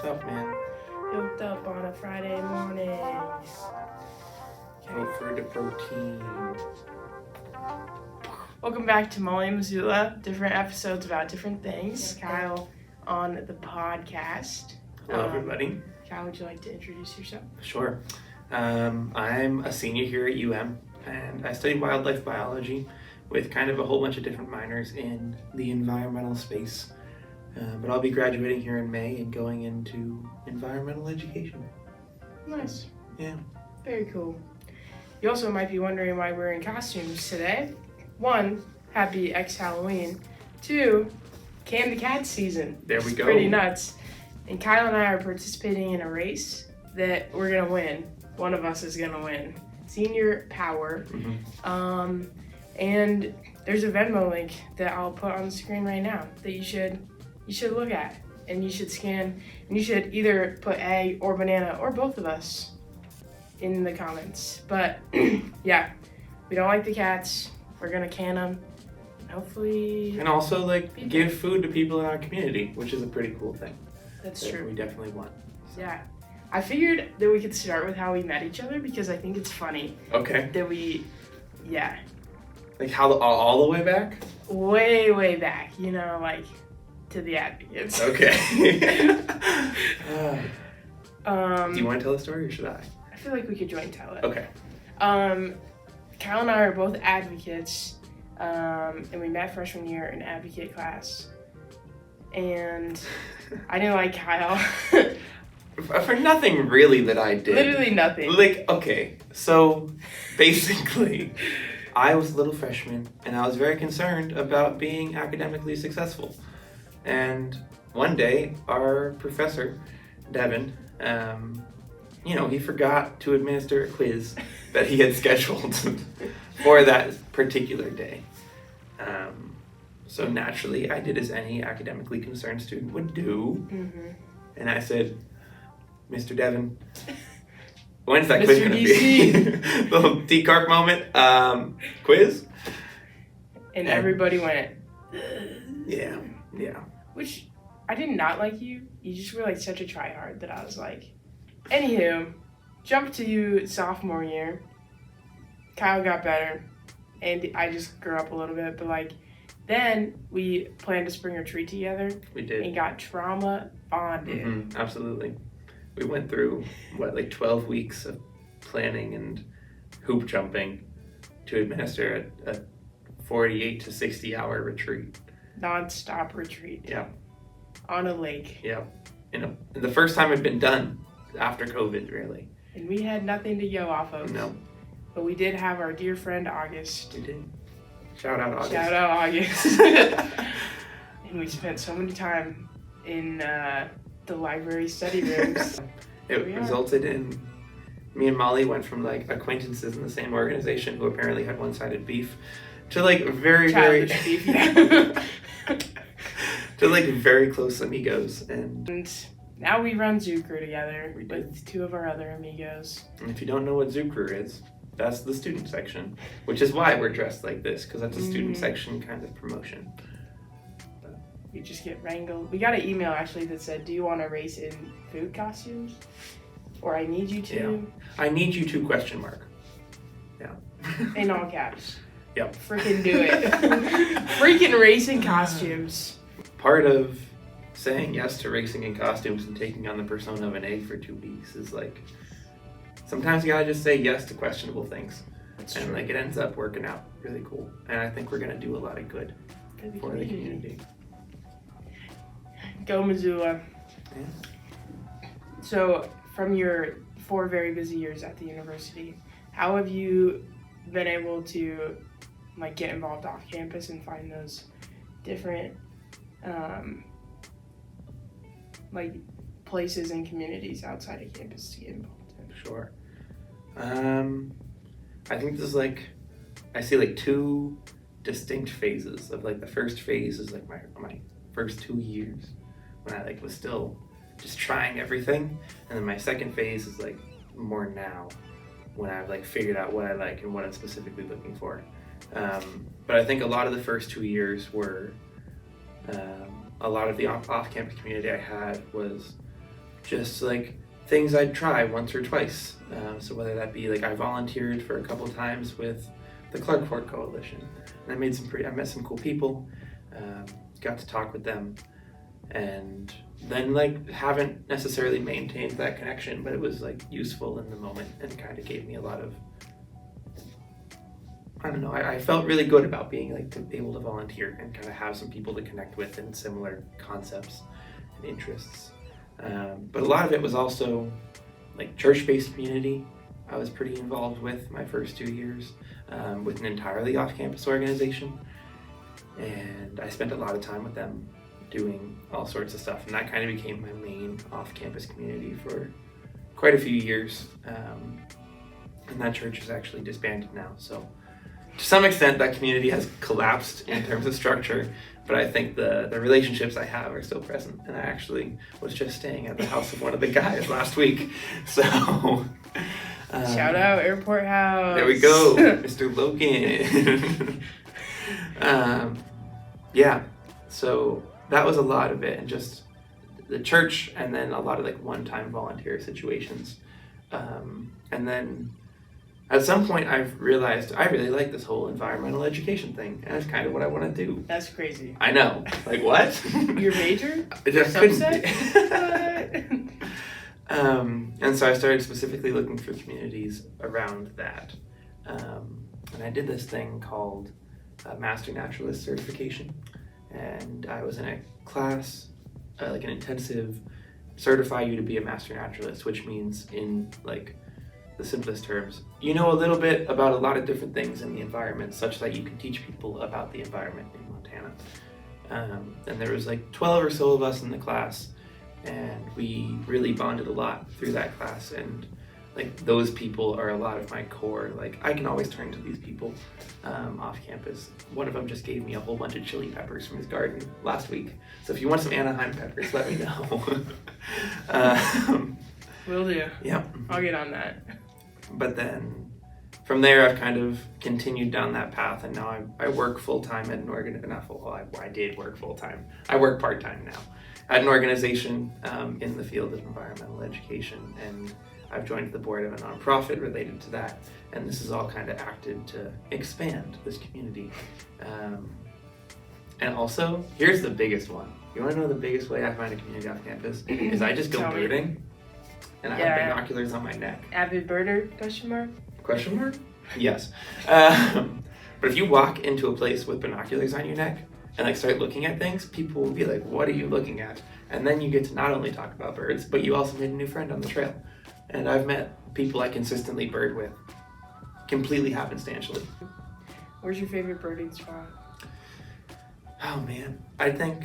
What's up, man? Yoked up on a Friday morning. Go for the protein. Welcome back to Molly and Missoula. Different episodes about different things. Kyle on the podcast. Hello, everybody. Kyle, would you like to introduce yourself? Sure. I'm a senior here at UM, and I study wildlife biology with kind of a whole bunch of different minors in the environmental space. But I'll be graduating here in May and going into environmental education. Nice. Yeah. Very cool. You also might be wondering why we're in costumes today. 1, happy Halloween. 2, Can the Cat season. There we go. Pretty nuts. And Kyle and I are participating in a race that we're going to win. One of us is going to win. Senior Power. Mm-hmm. And there's a Venmo link that I'll put on the screen right now that you should look at. And you should scan. And you should either put egg or banana or both of us in the comments. But yeah, we don't like the cats. We're going to can them. Hopefully. And also, give food to people in our community, which is a pretty cool thing. That's that true. We definitely want. So. Yeah. I figured that we could start with how we met each other because I think it's funny. Okay. That we, yeah. Like how all the way back? Way back, to the Advocates. Okay. Do you want to tell the story or should I? I feel like we could join tell it. Okay. Kyle and I are both advocates, and we met freshman year in advocate class. And I didn't like Kyle. For nothing really that I did. Literally nothing. Okay, so basically, I was a little freshman and I was very concerned about being academically successful. And one day, our professor, Devin, he forgot to administer a quiz that he had scheduled for that particular day. So naturally, I did as any academically concerned student would do. Mm-hmm. And I said, Mr. Devin, when's that quiz going to be? Little decarc moment. Quiz? And everybody went. Yeah. Which, I did not like you. You just were such a tryhard that I was like. Anywho, jump to sophomore year. Kyle got better. And I just grew up a little bit. But then we planned a spring retreat together. We did. And got trauma bonded. Mm-hmm, absolutely. We went through, 12 weeks of planning and hoop jumping to administer a 48 to 60 hour retreat. Non-stop retreat. Yeah. On a lake. Yeah. And the first time it'd been done after COVID, really. And we had nothing to go off of. No. But we did have our dear friend August. We did. Shout out August. Shout out August. And we spent so much time in the library study rooms. It resulted in me and Molly went from acquaintances in the same organization who apparently had one-sided beef to very childish beef, yeah. to very close amigos, and now we run Zoo Crew together with 2 of our other amigos. And if you don't know what Zoo Crew is, that's the student section, which is why we're dressed like this, because that's a student section kind of promotion. We just get wrangled. We got an email actually that said, "Do you want to race in food costumes?" Or "I need you to." Yeah. I need you to ? Yeah. In all caps. Yep. Freaking do it. Freaking racing costumes. Part of saying yes to racing in costumes and taking on the persona of an egg for 2 weeks is sometimes you gotta just say yes to questionable things. That's and true. it ends up working out really cool. And I think we're gonna do a lot of good for the community. Go Missoula. Yeah. So from your 4 very busy years at the university, how have you been able to get involved off campus and find those different places and communities outside of campus to get involved in? Sure. I think there's I see 2 distinct phases of the first phase is my first 2 years when I was still just trying everything, and then my second phase is more now when I've figured out what I like and what I'm specifically looking for. But I think a lot of the first 2 years were a lot of the off-campus community I had was just like things I'd try once or twice. So whether that be like I volunteered for a couple times with the Clarkport Coalition, and I met some cool people, got to talk with them, and then like haven't necessarily maintained that connection, but it was like useful in the moment and kind of gave me a lot of, I don't know, I felt really good about being like to be able to volunteer and kind of have some people to connect with in similar concepts and interests. But a lot of it was also like church-based community. I was pretty involved with my first 2 years with an entirely off-campus organization, and I spent a lot of time with them doing all sorts of stuff, and that kind of became my main off-campus community for quite a few years. And that church is actually disbanded now, so to some extent that community has collapsed in terms of structure, but I think the relationships I have are still present, and I actually was just staying at the house of one of the guys last week, so Shout out Airport House. there we go. Mr. Logan. Yeah, so that was a lot of it, and just the church, and then a lot of like one-time volunteer situations. And then at some point I've realized I really like this whole environmental education thing, and that's kind of what I want to do. That's crazy. I know. Like, what? Your major? I just Subset? couldn't. And so I started specifically looking for communities around that. And I did this thing called Master Naturalist Certification. And I was in a class, like an intensive, certify you to be a Master Naturalist, which means in like the simplest terms, you know a little bit about a lot of different things in the environment such that you can teach people about the environment in Montana. And there was like 12 or so of us in the class, and we really bonded a lot through that class, and like those people are a lot of my core, like I can always turn to these people off campus. One of them just gave me a whole bunch of chili peppers from his garden last week, so if you want some Anaheim peppers, let me know. Will do. Yeah. I'll get on that. But then from there I've kind of continued down that path, and now I work full-time at an I did work full-time. I work part-time now at an organization in the field of environmental education, and I've joined the board of a nonprofit related to that, and this is all kind of acted to expand this community. And also, here's the biggest one. You want to know the biggest way I find a community off campus? Is I just go Tell me. birding, and I have binoculars on my neck. Avid birder? Question mark? Question mark? Yes. But if you walk into a place with binoculars on your neck and like start looking at things, people will be like, what are you looking at? And then you get to not only talk about birds, but you also made a new friend on the trail. And I've met people I consistently bird with completely happenstantially. Where's your favorite birding spot? Oh man, I think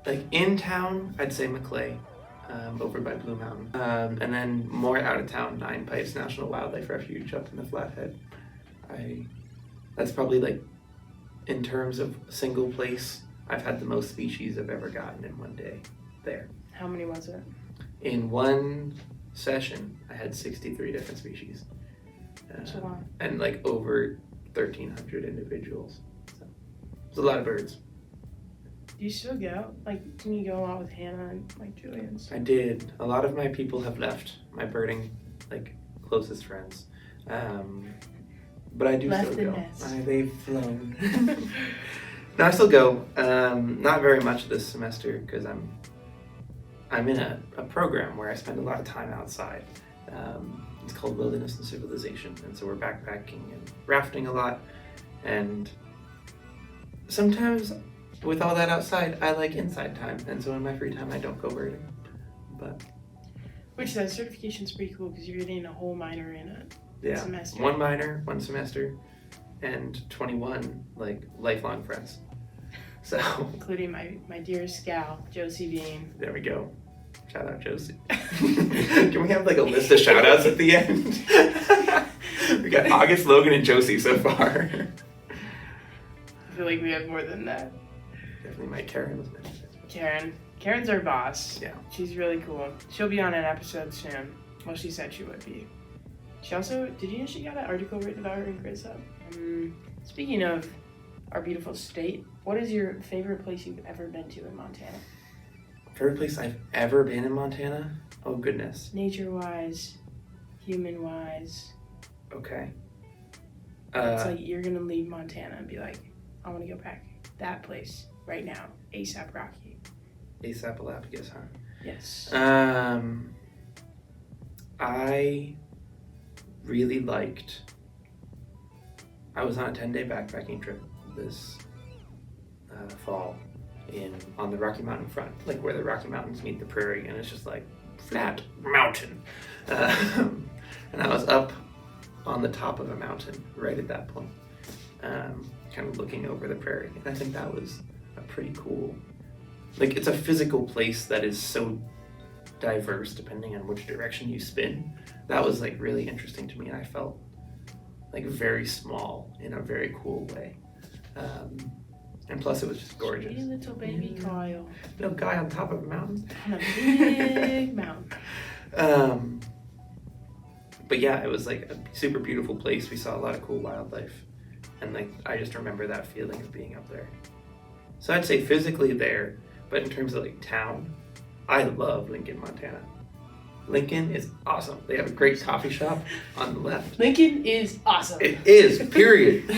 like in town, I'd say Maclay, over by Blue Mountain. And then more out of town, Nine Pipes National Wildlife Refuge up in the Flathead. That's probably like, in terms of single place, I've had the most species I've ever gotten in one day there. How many was it? In one session, I had 63 different species. That's a lot. And like over 1,300 individuals. So it's a lot of birds. Do you still go? Like, can you go out with Hannah and like Julian's? I did. A lot of my people have left, my birding, like, closest friends. But I do Left still the go. nest. They've flown. No, I still go. Not very much this semester because I'm in a program where I spend a lot of time outside. It's called Wilderness and Civilization, and so we're backpacking and rafting a lot. And sometimes with all that outside, I like inside time, and so in my free time I don't go birding. But Which that certification's pretty cool because you're getting a whole minor in it. yeah, Semester. one minor, one semester, and 21 like lifelong friends. So Including my dearest gal, Josie Bean. there we go. Shout out Josie. Can we have like a list of shout outs at the end? We got August, Logan, and Josie so far. I feel like we have more than that. Definitely Mike Karen was mentioned. Karen's our boss. Yeah. She's really cool. She'll be on an episode soon. Well, she said she would be. She also, did you know she got an article written about her in GridSub? Speaking of our beautiful state, what is your favorite place you've ever been to in Montana? Favorite place I've ever been in Montana? Oh, goodness. Nature-wise, human-wise. Okay. It's like you're going to leave Montana and be like, I want to go back that place right now. ASAP Rocky. ASAP Alapius, huh? Yes. I really liked... I was on a 10-day backpacking trip this fall on the Rocky Mountain front, like where the Rocky Mountains meet the prairie, and it's just like flat mountain. And I was up on the top of a mountain right at that point, kind of looking over the prairie. And I think that was a pretty cool, like it's a physical place that is so diverse depending on which direction you spin. That was like really interesting to me, and I felt like very small in a very cool way. And plus it was just gorgeous. Sweet little baby Kyle. Little guy on top of a mountain. On a big mountain. But yeah, it was like a super beautiful place. We saw a lot of cool wildlife. And like, I just remember that feeling of being up there. So I'd say physically there, but in terms of like town, I love Lincoln, Montana. Lincoln is awesome. They have a great coffee shop on the left. Lincoln is awesome. It is, period.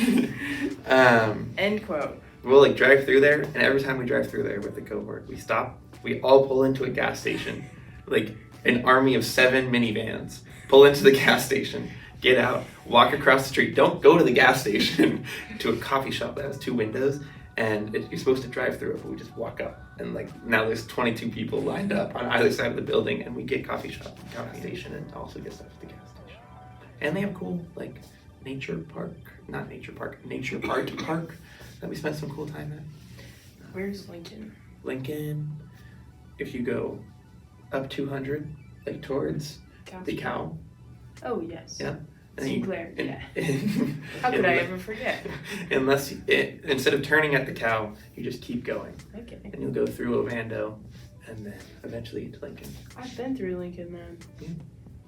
End quote. We'll like drive through there, and every time we drive through there with the cohort, we stop, we all pull into a gas station, like an army of 7 minivans, pull into the gas station, get out, walk across the street, don't go to the gas station, to a coffee shop that has 2 windows, and you're supposed to drive through it, but we just walk up, and like now there's 22 people lined up on either side of the building, and we get coffee station, and also get stuff at the gas station. And they have cool like nature park that we spent some cool time at. Where's Lincoln? Lincoln, if you go up 200, like towards the cow. Oh, yes. Yeah. Sinclair, yeah. And How could I ever forget? Instead of turning at the cow, you just keep going. Okay. And you'll go through Ovando and then eventually to Lincoln. I've been through Lincoln then. Yeah.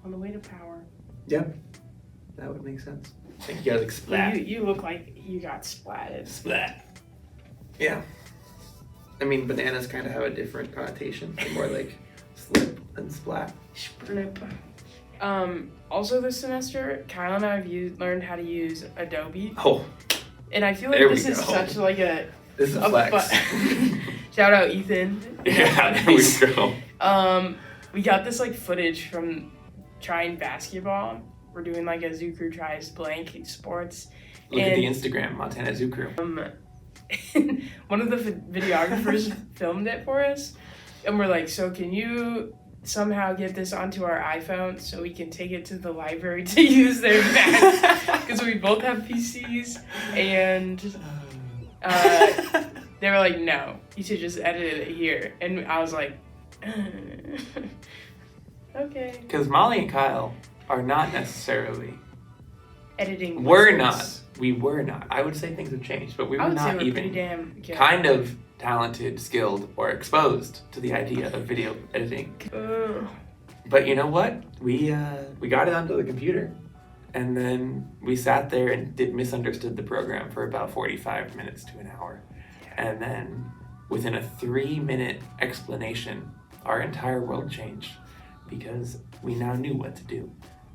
On the way to Power. Yep. That would make sense. Like you got like splat. You look like you got splatted. Splat. Yeah. I mean, bananas kind of have a different connotation. They're more like slip and splat. Splip. Also this semester, Kyle and I have learned how to use Adobe. Oh. And I feel like There this we is go. such like a This is a flex. Shout out Ethan. Yeah, there we go. We got this like footage from trying basketball. We're doing like a Zoo Crew tries blank sports. Look at the Instagram, Montana Zoo Crew. One of the videographers filmed it for us, and we're like, so can you somehow get this onto our iPhone so we can take it to the library to use their Macs? Because we both have PCs, and they were like, no, you should just edit it here. And I was like, okay. Because Molly and Kyle are not necessarily... Editing. We're lessons. not. We were not. I would say things have changed, but we I were would say not we're pretty even damn good. kind of talented, skilled, or exposed to the idea of video editing. But you know what? We got it onto the computer, and then we sat there and misunderstood the program for about 45 minutes to an hour. And then within a 3-minute explanation, our entire world changed because we now knew what to do.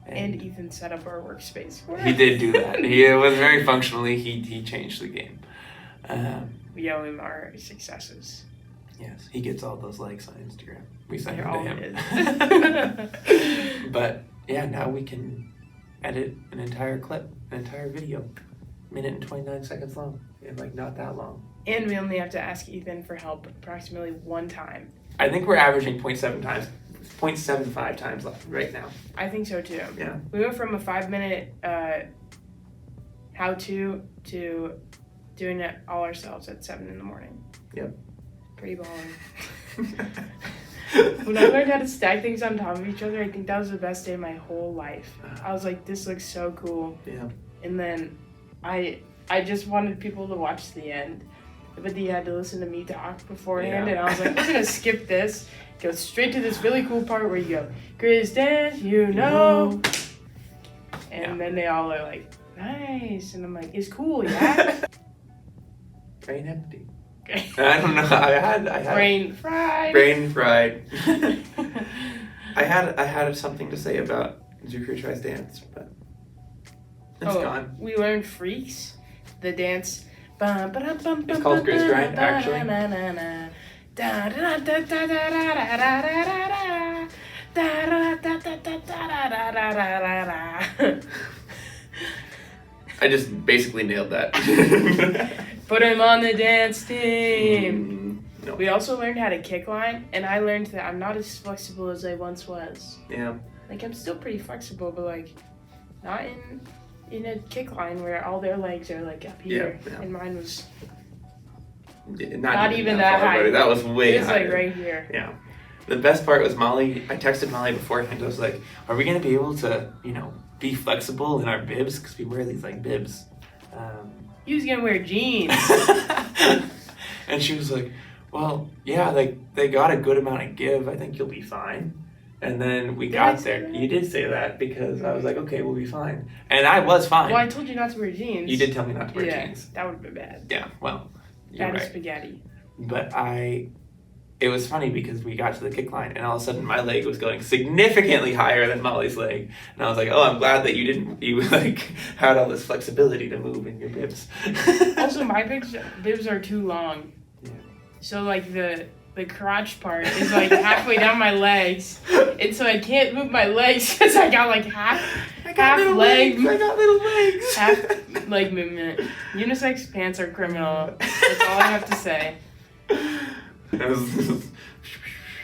And Ethan set up our workspace for us. He did do that. He was very functionally, he changed the game. We owe him our successes. Yes, he gets all those likes on Instagram. We send They're them all to him. his. But yeah, now we can edit an entire clip, an entire video, 1minute and 29 seconds long, and like not that long. And we only have to ask Ethan for help approximately 1 time. I think we're averaging 0.75 times right now. I think so too. Yeah. We went from a 5-minute how-to doing it all ourselves at 7 in the morning. Yep. Pretty baller. When I learned how to stack things on top of each other, I think that was the best day of my whole life. I was like, this looks so cool. Yeah. And then I just wanted people to watch the end. But you had to listen to me talk beforehand, Yeah. and I was like, we're gonna skip this, go straight to this really cool part where you go, Kristen, you know. And then they all are like, nice. And I'm like, it's cool, yeah? Brain empty. Okay. I don't know. I had Brain fried. Brain fried. I had something to say about Zucker Tries Dance, but it's gone. We learned Freaks, the dance. It's called Grace Grind, actually. I just basically nailed that. Put him on the dance team. No. We also learned how to kick line, and I learned that I'm not as flexible as I once was. Yeah. Like, I'm still pretty flexible, but like, not in a kick line where all their legs are like up here, and mine was not even that far, high. Buddy. That was way it was higher. like right here. Yeah. The best part was Molly. I texted Molly beforehand. I was like, "Are we gonna be able to, be flexible in our bibs? Because we wear these like bibs." He was gonna wear jeans. And she was like, "Well, yeah, they got a good amount of give. I think you'll be fine." And then we got there. You did say that because I was like, "Okay, we'll be fine," and I was fine. Well, I told you not to wear jeans. You did tell me not to wear jeans. That would have been bad. Yeah. Well, you're Bad as right. spaghetti. But it was funny because we got to the kick line and all of a sudden my leg was going significantly higher than Molly's leg. And I was like, oh, I'm glad that you had all this flexibility to move in your bibs. Also, my bibs are too long. Yeah. So like the crotch part is like halfway down my legs. And so I can't move my legs because I got like half leg. I got little legs. Half leg movement. Unisex pants are criminal. That's all I have to say. I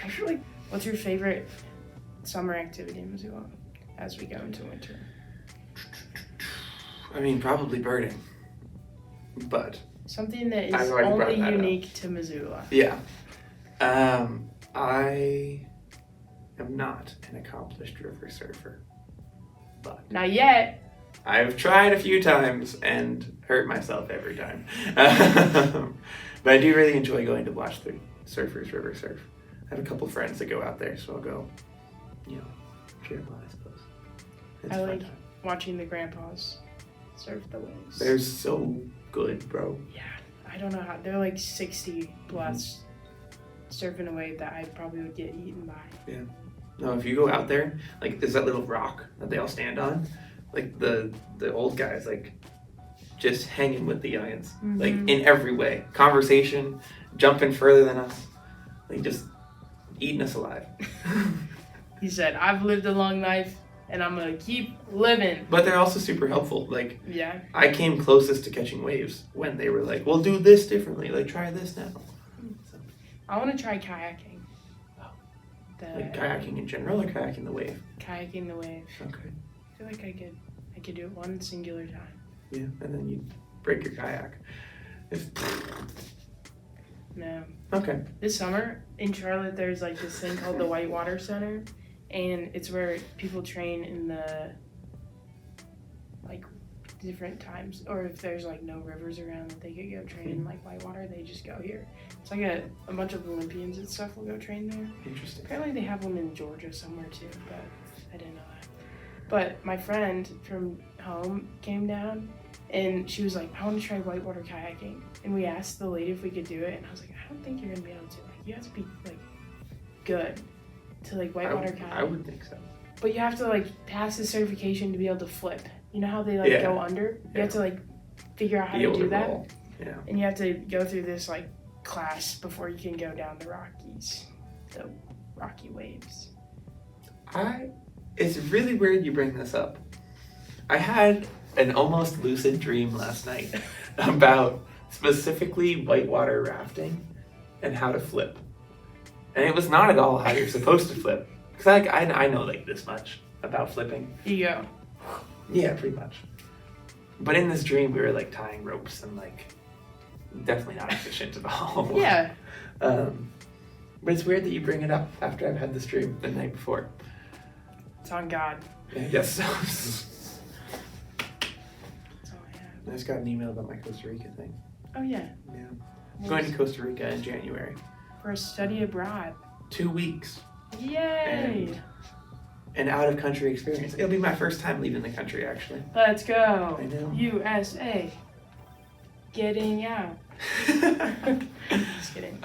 feel like, what's your favorite summer activity in Missoula as we go into winter? I mean, probably birding. But something that is I've already brought only that unique up. to Missoula. Yeah. I am not an accomplished river surfer. But not yet. I've tried a few times and hurt myself every time. But I do really enjoy going to watch the surfers river surf. I have a couple friends that go out there, so I'll go, cheer them on, I suppose. It's I a fun like time. watching the grandpas surf the waves. They're so good, bro. Yeah, I don't know how. They're like 60 plus surfing a wave that I probably would get eaten by. Yeah. No, if you go out there, like, there's that little rock that they all stand on. Like, the old guys, like, just hanging with the youngins. Like, in every way. Conversation, jumping further than us. Like, just eating us alive. He said, I've lived a long life, and I'm going to keep living. But they're also super helpful. Like, yeah. I came closest to catching waves when they were like, well, do this differently. Like, try this now. So, I want to try kayaking. like kayaking in general or kayaking the wave? Kayaking the wave. Okay. I feel like I could do it one singular time. Yeah, and then you break your kayak. No. Okay. This summer in Charlotte, there's like this thing called the Whitewater Center, and it's where people train in the like different times, or if there's like no rivers around that they could go train in like Whitewater, they just go here. It's like a bunch of Olympians and stuff will go train there. Interesting. Apparently they have one in Georgia somewhere too, but I didn't know that. But my friend from home came down and she was like, I want to try whitewater kayaking. And we asked the lady if we could do it, and I was like, I don't think you're gonna be able to. Like, you have to be like good to like whitewater kayak. I would think so. But you have to like pass the certification to be able to flip. You know how they like go under? You have to like figure out how to do that. Roll. Yeah. And you have to go through this like class before you can go down the Rockies, the Rocky Waves. It's really weird you bring this up. I had an almost lucid dream last night about specifically whitewater rafting and how to flip. And it was not at all how you're supposed to flip. Because I know like this much about flipping. Here you go. Yeah, pretty much. But in this dream, we were like tying ropes and like definitely not efficient at all. Yeah. But it's weird that you bring it up after I've had this dream the night before. It's on God. Yeah, I guess so. That's all I have. I just got an email about my Costa Rica thing. Oh yeah. Yeah. I'm going to Costa Rica in January. For a study abroad. 2 weeks. Yay! An out-of-country experience. It'll be my first time leaving the country, actually. Let's go. I know. USA. Getting out. Just kidding.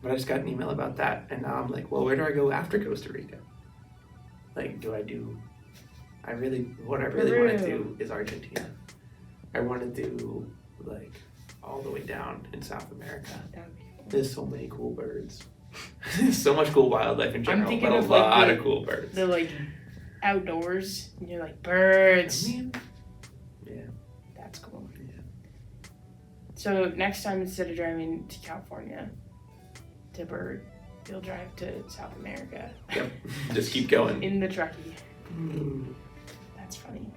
But I just got an email about that, and now I'm like, well, where do I go after Costa Rica? Like, what I really want to do is Argentina. I want to do, like, all the way down in South America. That would be cool. There's so many cool birds. There's so much cool wildlife in general, thinking but a of, like, lot of cool birds. The like outdoors, and you're like birds. I mean, yeah. That's cool. Yeah. So next time, instead of driving to California to bird, you'll drive to South America. Yep. Just keep going. In the truckie. That's funny.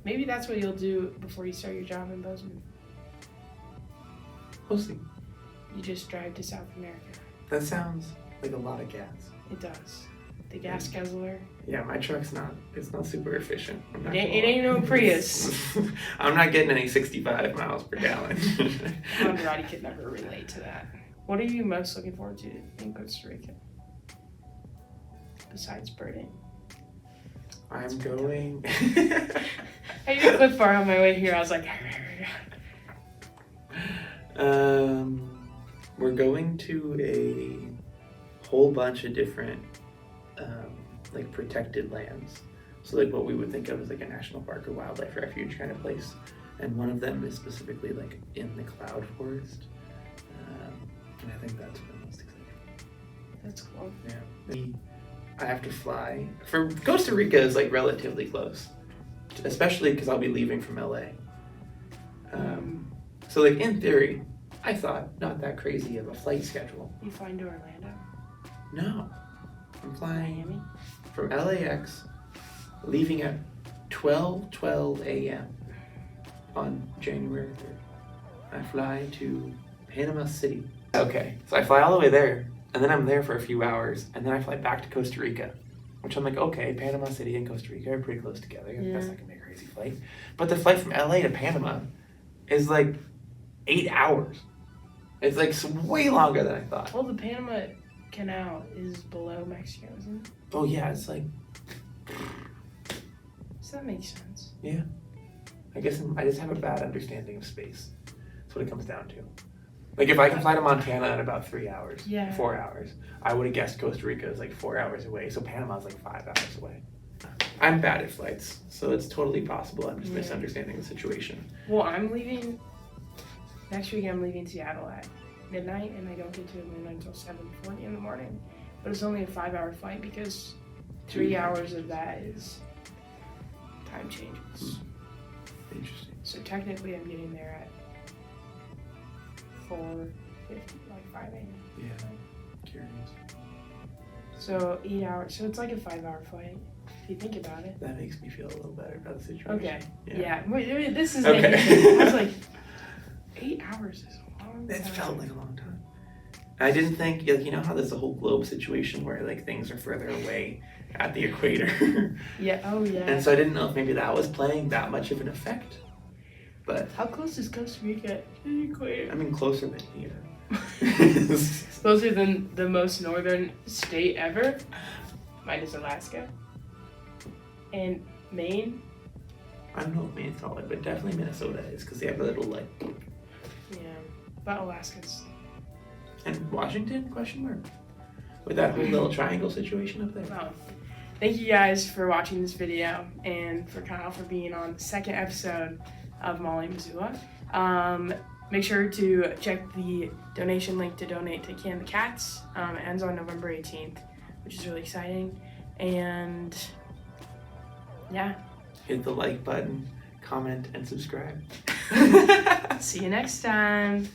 Maybe that's what you'll do before you start your job in Bozeman. We'll see. You just drive to South America. That sounds like a lot of gas. It does. The gas guzzler. Yeah, my truck's it's not super efficient. It ain't no Prius. I'm not getting any 65 miles per gallon. Andrade could never relate to that. What are you most looking forward to in Costa Rica? Besides birding. I'm going. I did a clip bar on my way here. I was like, we're going to a whole bunch of different like protected lands. So like what we would think of as like a national park or wildlife refuge kind of place. And one of them is specifically like in the cloud forest. And I think that's what I'm most excited about. that's cool. Yeah. I have to fly. For Costa Rica is like relatively close, especially because I'll be leaving from LA. So like in theory, I thought not that crazy of a flight schedule. You flying to Orlando? No, I'm flying Miami? from LAX, leaving at 12:12 a.m. on January 3rd. I fly to Panama City. Okay, so I fly all the way there. And then I'm there for a few hours, and then I fly back to Costa Rica, which I'm like, okay, Panama City and Costa Rica are pretty close together. Yeah. That's not gonna be a crazy flight. But the flight from LA to Panama is like 8 hours. It's like way longer than I thought. Well, the Panama Canal is below Mexico, isn't it? Oh yeah, it's like, So that makes sense. yeah. I guess I just have a bad understanding of space. That's what it comes down to. Like if I can fly to Montana in about 3 hours, 4 hours, I would have guessed Costa Rica is like 4 hours away. So Panama's like 5 hours away. I'm bad at flights, so it's totally possible I'm just misunderstanding the situation. Well, I'm leaving next week. I'm leaving Seattle at midnight, and I don't get to Atlanta until 7:40 in the morning. But it's only a 5-hour flight because 3 hours of that is time changes. Interesting. So technically, I'm getting there at 4:50, like 5 a.m. Yeah. Curious. So 8 hours. So it's like a 5-hour flight if you think about it. That makes me feel a little better about the situation. Okay. Yeah. Wait, this is Okay. interesting. I was like, 8 hours is a long time. It felt like a long time. I didn't think, you know how there's a whole globe situation where like things are further away at the equator. Yeah. Oh yeah. And so I didn't know if maybe that was playing that much of an effect. But How close is Costa Rica to the equator? I mean, closer than here. Closer than the most northern state ever, minus Alaska. And Maine. I don't know if Maine's taller, but definitely Minnesota is because they have a little like. Yeah. But Alaska's. And Washington? Question mark. With that whole little triangle situation up there. Well, thank you guys for watching this video and for Kyle for being on the second episode of Molly Missoula. Make sure to check the donation link to donate to Can the Cats. It ends on November 18th, which is really exciting. And yeah. Hit the like button, comment, and subscribe. See you next time.